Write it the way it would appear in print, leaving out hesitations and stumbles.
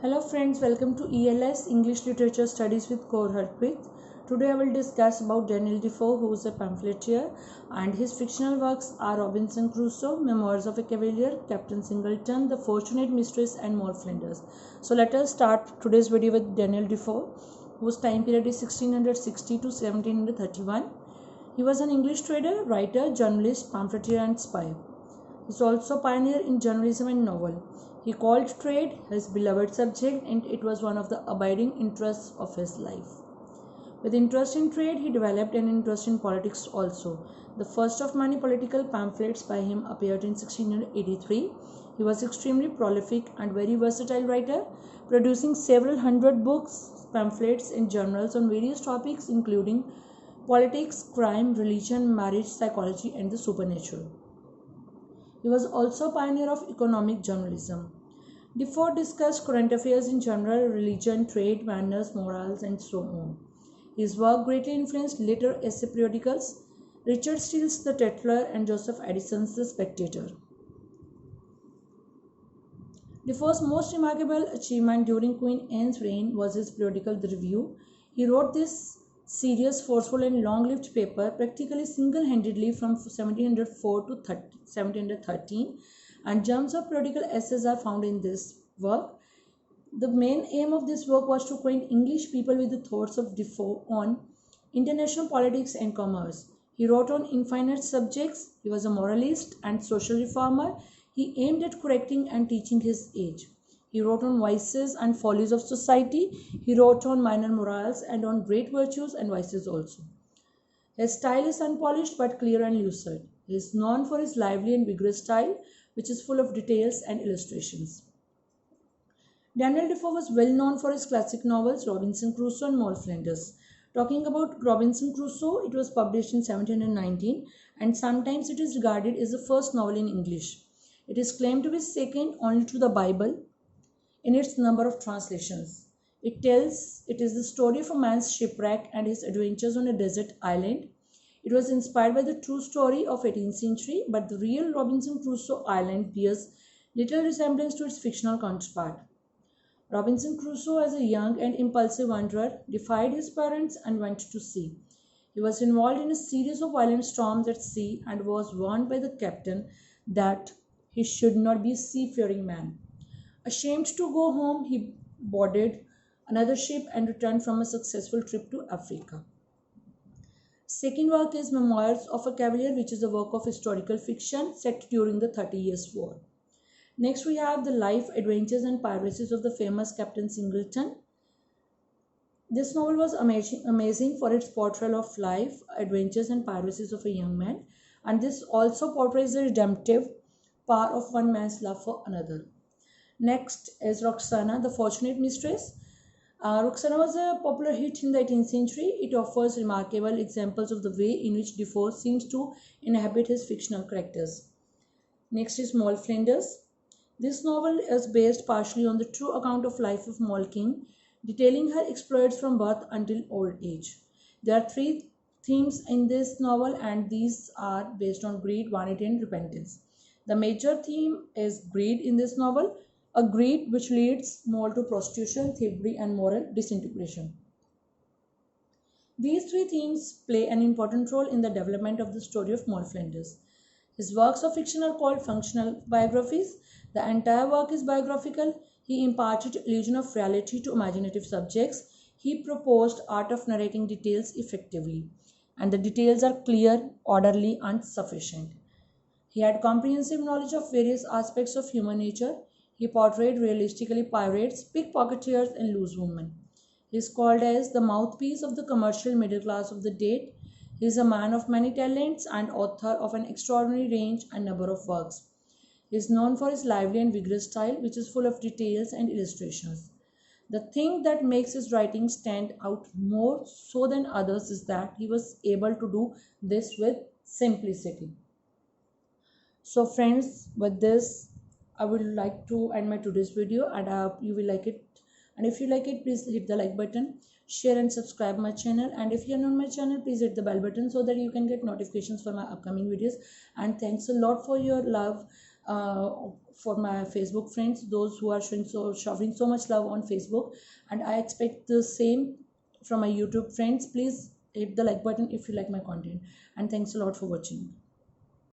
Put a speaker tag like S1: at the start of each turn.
S1: Hello friends, welcome to ELS English Literature Studies with Kaur Harpreet. Today I will discuss about Daniel Defoe, who is a pamphleteer, and his fictional works are Robinson Crusoe, Memoirs of a Cavalier, Captain Singleton, The Fortunate Mistress, and Moll Flanders. So let us start today's video with Daniel Defoe, whose time period is 1660 to 1731. He was an English trader, writer, journalist, pamphleteer, and spy. He is also a pioneer in journalism and novel. He called trade his beloved subject, and it was one of the abiding interests of his life. With interest in trade, he developed an interest in politics also. The first of many political pamphlets by him appeared in 1683. He was extremely prolific and very versatile writer, producing several hundred books, pamphlets, and journals on various topics including politics, crime, religion, marriage, psychology, and the supernatural. He was also a pioneer of economic journalism. Defoe discussed current affairs in general, religion, trade, manners, morals, and so on. His work greatly influenced later essay periodicals, Richard Steele's The Tatler and Joseph Addison's The Spectator. Defoe's most remarkable achievement during Queen Anne's reign was his periodical The Review. He wrote this serious, forceful, and long-lived paper practically single-handedly from 1704 to 1713, and gems of periodical essays are found in this work. The main aim of this work was to acquaint English people with the thoughts of Defoe on international politics and commerce. He wrote on infinite subjects. He was a moralist and social reformer. He aimed at correcting and teaching his age. He wrote on vices and follies of society. He wrote on minor morals and on great virtues and vices also. His style is unpolished but clear and lucid. He is known for his lively and vigorous style, which is full of details and illustrations. Daniel Defoe was well known for his classic novels Robinson Crusoe and Moll Flanders. Talking about Robinson Crusoe, it was published in 1719 and sometimes it is regarded as the first novel in English. It is claimed to be second only to the Bible in its number of translations. It is the story of a man's shipwreck and his adventures on a desert island. It was inspired by the true story of 18th century, but the real Robinson Crusoe island bears little resemblance to its fictional counterpart. Robinson Crusoe, as a young and impulsive wanderer, defied his parents and went to sea. He was involved in a series of violent storms at sea and was warned by the captain that he should not be a seafaring man. Ashamed to go home, he boarded another ship and returned from a successful trip to Africa. Second work is Memoirs of a Cavalier, which is a work of historical fiction set during the 30 Years' War. Next, we have the life, adventures, and piracies of the famous Captain Singleton. This novel was amazing for its portrayal of life, adventures, and piracies of a young man, and this also portrays the redemptive power of one man's love for another. Next is Roxana, the Fortunate Mistress. Roxana was a popular hit in the 18th century. It offers remarkable examples of the way in which Defoe seems to inhabit his fictional characters. Next is Moll Flanders. This novel is based partially on the true account of life of Moll King, detailing her exploits from birth until old age. There are three themes in this novel and these are based on greed, vanity and repentance. The major theme is greed in this novel, a greed which leads Moll to prostitution, thievery and moral disintegration. These three themes play an important role in the development of the story of Moll Flanders. His works of fiction are called functional biographies. The entire work is biographical. He imparted illusion of reality to imaginative subjects. He proposed art of narrating details effectively. And the details are clear, orderly and sufficient. He had comprehensive knowledge of various aspects of human nature. He portrayed realistically pirates, pickpocketers and loose women. He is called as the mouthpiece of the commercial middle class of the date. He is a man of many talents and author of an extraordinary range and number of works. He is known for his lively and vigorous style, which is full of details and illustrations. The thing that makes his writing stand out more so than others is that he was able to do this with simplicity. So friends, with this, I would like to end my today's video and I hope you will like it. And if you like it, please hit the like button, share and subscribe my channel. And if you are new on my channel, please hit the bell button so that you can get notifications for my upcoming videos. And thanks a lot for your love for my Facebook friends, those who are showing so much love on Facebook, and I expect the same from my YouTube friends. Please hit the like button if you like my content, and thanks a lot for watching.